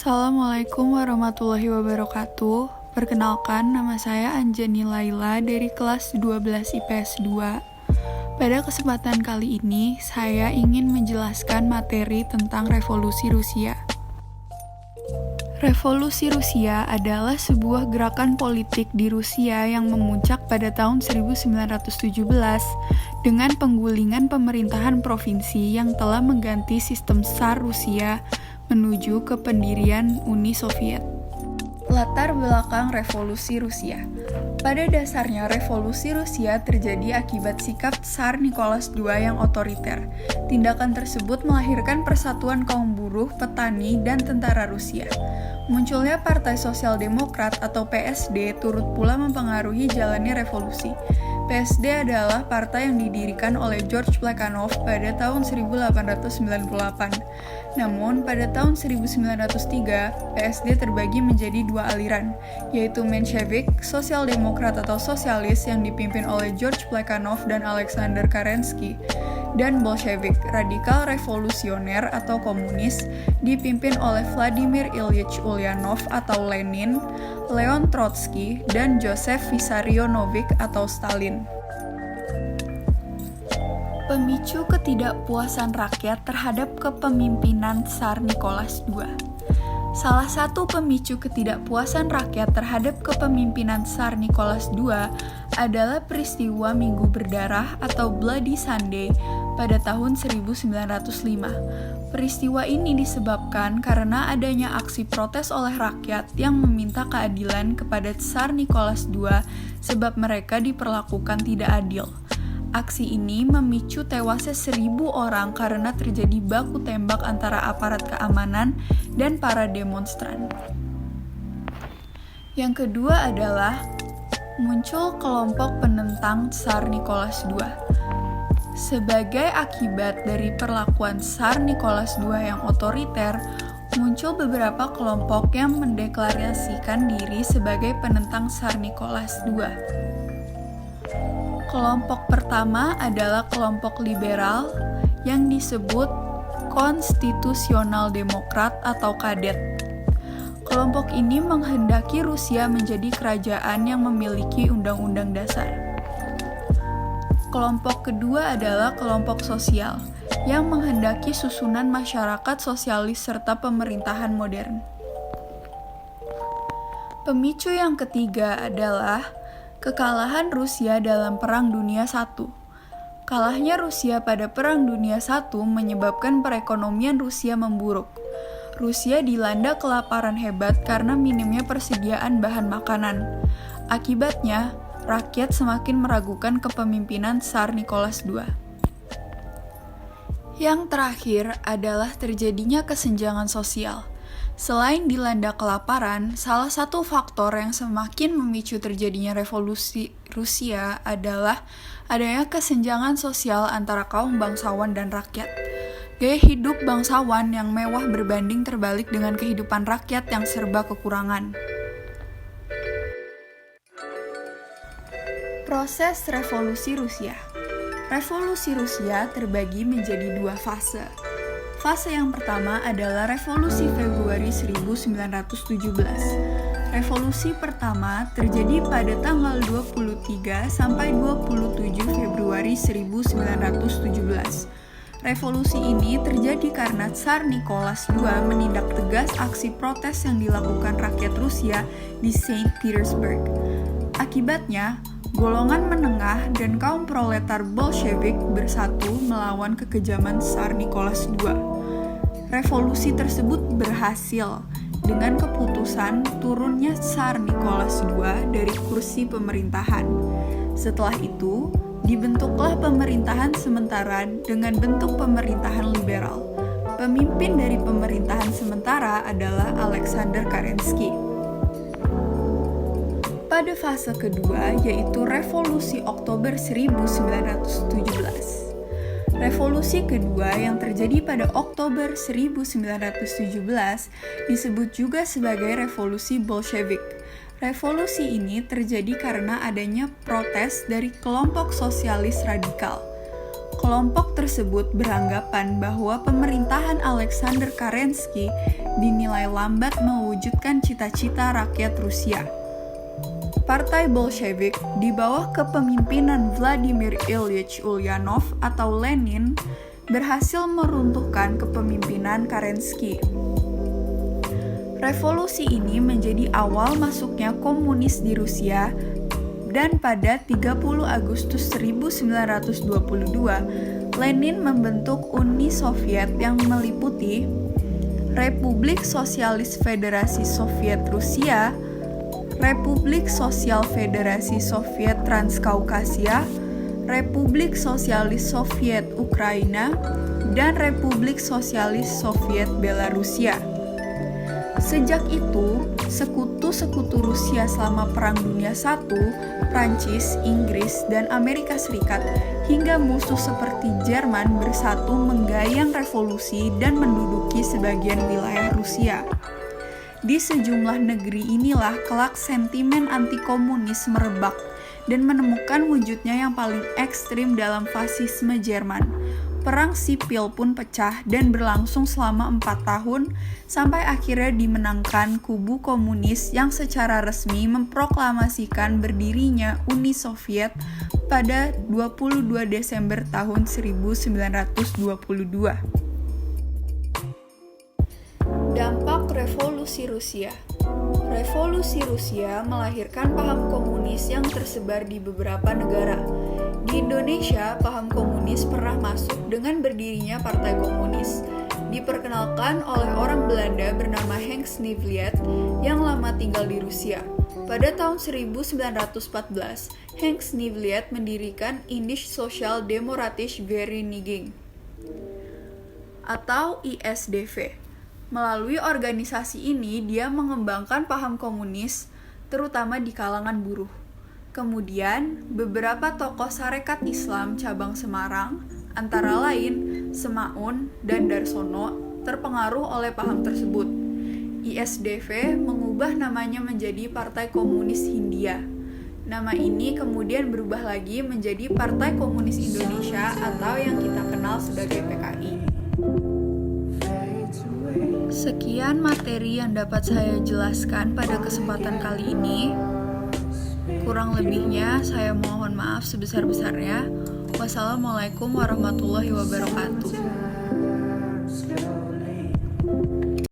Assalamualaikum warahmatullahi wabarakatuh. Perkenalkan, nama saya Anjani Laila dari kelas 12 IPS 2. Pada kesempatan kali ini, saya ingin menjelaskan materi tentang Revolusi Rusia. Revolusi Rusia adalah sebuah gerakan politik di Rusia yang memuncak pada tahun 1917 dengan penggulingan pemerintahan provinsi yang telah mengganti sistem Tsar Rusia menuju ke pendirian Uni Soviet. Latar belakang Revolusi Rusia. Pada dasarnya, Revolusi Rusia terjadi akibat sikap Tsar Nicholas II yang otoriter. Tindakan tersebut melahirkan persatuan kaum buruh, petani, dan tentara Rusia. Munculnya Partai Sosial Demokrat atau PSD turut pula mempengaruhi jalannya revolusi. PSD adalah partai yang didirikan oleh George Plekhanov pada tahun 1898. Namun, pada tahun 1903, PSD terbagi menjadi dua aliran, yaitu Menshevik, Sosial Demokrat atau Sosialis yang dipimpin oleh George Plekhanov dan Alexander Kerensky, dan Bolshevik, Radikal Revolusioner atau Komunis, dipimpin oleh Vladimir Ilyich Ulyanov atau Lenin, Leon Trotsky, dan Joseph Vissarionovich atau Stalin. Pemicu ketidakpuasan rakyat terhadap kepemimpinan Tsar Nicholas II. Salah satu pemicu ketidakpuasan rakyat terhadap kepemimpinan Tsar Nicholas II adalah peristiwa Minggu Berdarah atau Bloody Sunday pada tahun 1905. Peristiwa ini disebabkan karena adanya aksi protes oleh rakyat yang meminta keadilan kepada Tsar Nicholas II sebab mereka diperlakukan tidak adil. Aksi ini memicu tewasnya 1.000 orang karena terjadi baku tembak antara aparat keamanan dan para demonstran. Yang kedua adalah muncul kelompok penentang Tsar Nicholas II. Sebagai akibat dari perlakuan Tsar Nicholas II yang otoriter, muncul beberapa kelompok yang mendeklarasikan diri sebagai penentang Tsar Nicholas II. Kelompok pertama adalah kelompok liberal yang disebut Konstitusional Demokrat atau Kadet. Kelompok ini menghendaki Rusia menjadi kerajaan yang memiliki undang-undang dasar. Kelompok kedua adalah kelompok sosial yang menghendaki susunan masyarakat sosialis serta pemerintahan modern. Pemicu yang ketiga adalah kekalahan Rusia dalam Perang Dunia I. Kalahnya Rusia pada Perang Dunia I menyebabkan perekonomian Rusia memburuk. Rusia dilanda kelaparan hebat karena minimnya persediaan bahan makanan. Akibatnya, rakyat semakin meragukan kepemimpinan Tsar Nicholas II. Yang terakhir adalah terjadinya kesenjangan sosial. Selain dilanda kelaparan, salah satu faktor yang semakin memicu terjadinya revolusi Rusia adalah adanya kesenjangan sosial antara kaum bangsawan dan rakyat. Gaya hidup bangsawan yang mewah berbanding terbalik dengan kehidupan rakyat yang serba kekurangan. Proses Revolusi Rusia. Revolusi Rusia terbagi menjadi dua fase. Fase yang pertama adalah Revolusi Februari 1917. Revolusi pertama terjadi pada tanggal 23 sampai 27 Februari 1917. Revolusi ini terjadi karena Tsar Nicholas II menindak tegas aksi protes yang dilakukan rakyat Rusia di Saint Petersburg. Akibatnya, golongan menengah dan kaum proletar Bolshevik bersatu melawan kekejaman Tsar Nicholas II. Revolusi tersebut berhasil dengan keputusan turunnya Tsar Nicholas II dari kursi pemerintahan. Setelah itu, dibentuklah pemerintahan sementara dengan bentuk pemerintahan liberal. Pemimpin dari pemerintahan sementara adalah Alexander Kerensky. Pada fase kedua, yaitu Revolusi Oktober 1917. Revolusi kedua yang terjadi pada Oktober 1917 disebut juga sebagai Revolusi Bolshevik. Revolusi ini terjadi karena adanya protes dari kelompok sosialis radikal. Kelompok tersebut beranggapan bahwa pemerintahan Alexander Kerensky dinilai lambat mewujudkan cita-cita rakyat Rusia. Partai Bolshevik di bawah kepemimpinan Vladimir Ilyich Ulyanov atau Lenin berhasil meruntuhkan kepemimpinan Kerensky. Revolusi ini menjadi awal masuknya komunis di Rusia, dan pada 30 Agustus 1922, Lenin membentuk Uni Soviet yang meliputi Republik Sosialis Federasi Soviet Rusia, Republik Sosial Federasi Soviet Transkaukasia, Republik Sosialis Soviet Ukraina, dan Republik Sosialis Soviet Belarusia. Sejak itu, sekutu-sekutu Rusia selama Perang Dunia I, Prancis, Inggris, dan Amerika Serikat, hingga musuh seperti Jerman bersatu menggayang revolusi dan menduduki sebagian wilayah Rusia. Di sejumlah negeri inilah kelak sentimen anti-komunis merebak dan menemukan wujudnya yang paling ekstrim dalam fasisme Jerman. Perang sipil pun pecah dan berlangsung selama 4 tahun sampai akhirnya dimenangkan kubu komunis yang secara resmi memproklamasikan berdirinya Uni Soviet pada 22 Desember tahun 1922. Dampak Revolusi Rusia. Revolusi Rusia melahirkan paham komunis yang tersebar di beberapa negara. Di Indonesia, paham komunis pernah masuk dengan berdirinya Partai Komunis. Diperkenalkan oleh orang Belanda bernama Henk Sneevliet yang lama tinggal di Rusia. Pada tahun 1914, Henk Sneevliet mendirikan Indische Social Democratische Vereniging atau ISDV. Melalui organisasi ini, dia mengembangkan paham komunis, terutama di kalangan buruh. Kemudian, beberapa tokoh Sarekat Islam cabang Semarang, antara lain Semaun dan Darsono, terpengaruh oleh paham tersebut. ISDV mengubah namanya menjadi Partai Komunis Hindia. Nama ini kemudian berubah lagi menjadi Partai Komunis Indonesia atau yang kita kenal sebagai PKI. Sekian materi yang dapat saya jelaskan pada kesempatan kali ini. Kurang lebihnya saya mohon maaf sebesar-besarnya. Wassalamualaikum warahmatullahi wabarakatuh.